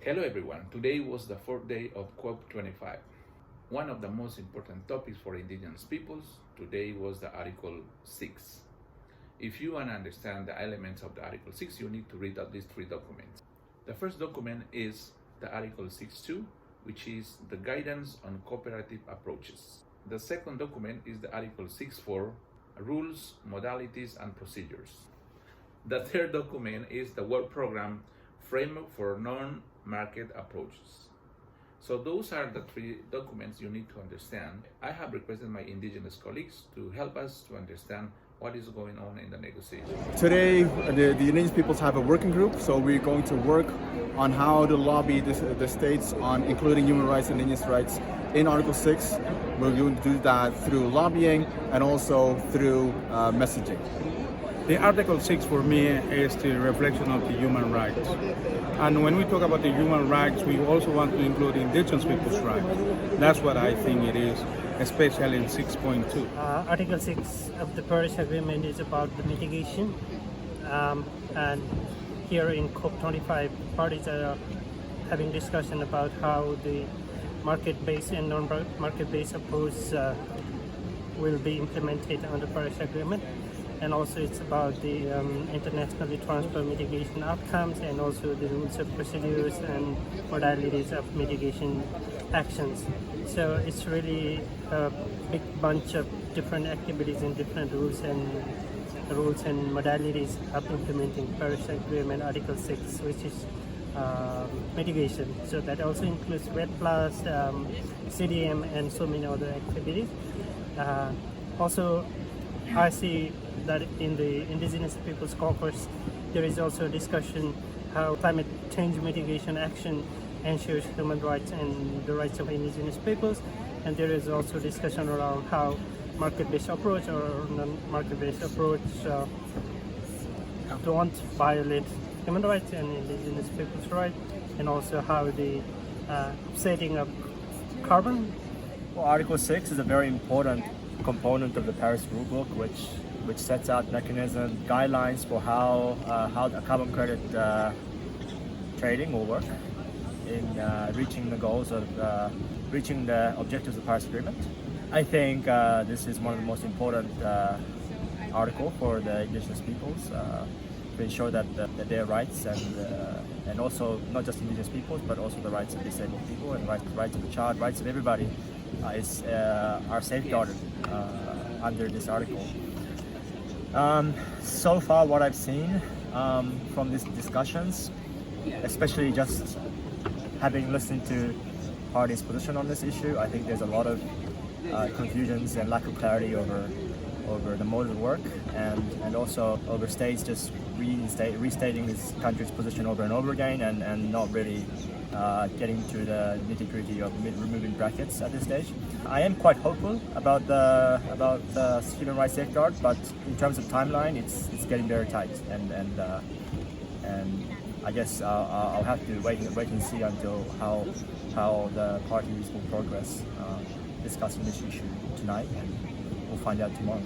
Hello everyone, today was the fourth day of COP25. One of the most important topics for indigenous peoples today was the Article 6. If you want to understand the elements of the Article 6, you need to read at least 3 documents. The first document is the Article 6.2, which is the guidance on cooperative approaches. The second document is the Article 6.4, rules, modalities, and procedures. The third document is the work program framework for non-market approaches. So those are the 3 documents you need to understand. I have requested my indigenous colleagues to help us to understand what is going on in the negotiation. Today, the indigenous peoples have a working group, so we're going to work on how to lobby the states on including human rights and indigenous rights in Article 6. We're going to do that through lobbying and also through messaging. The Article 6 for me is the reflection of the human rights. And when we talk about the human rights, we also want to include indigenous people's rights. That's what I think it is, especially in 6.2. Article 6 of the Paris Agreement is about the mitigation. And here in COP25, parties are having discussion about how the market-based and non-market-based approach will be implemented on the Paris Agreement. And also it's about the internationally transfer mitigation outcomes and also the rules of procedures and modalities of mitigation actions. So it's really a big bunch of different activities and different rules and modalities of implementing Paris Agreement Article 6, which is mitigation. So that also includes REDD+, CDM, and so many other activities. Also, I see that in the Indigenous Peoples Caucus, there is also a discussion how climate change mitigation action ensures human rights and the rights of indigenous peoples. And there is also discussion around how market-based approach or non-market-based approach don't violate human rights and indigenous people's rights, and also how the setting of carbon. Well, Article 6 is a very important component of the Paris Rulebook, which sets out mechanism guidelines for how the carbon credit trading will work in reaching the goals of reaching the objectives of the Paris Agreement. I think this is one of the most important article for the indigenous peoples to ensure that their rights and also not just indigenous peoples but also the rights of disabled people and rights of the child, rights of everybody are safeguarded under this article. So far what I've seen from these discussions, especially just having listened to parties' position on this issue, I think there's a lot of confusions and lack of clarity over the mode of work and also over states just restating this country's position over and over again and not really getting to the nitty-gritty of removing brackets at this stage. I am quite hopeful about the human rights safeguard, but in terms of timeline, it's getting very tight, and I guess I'll have to wait and see until how the parties will progress discussing this issue tonight, and we'll find out tomorrow.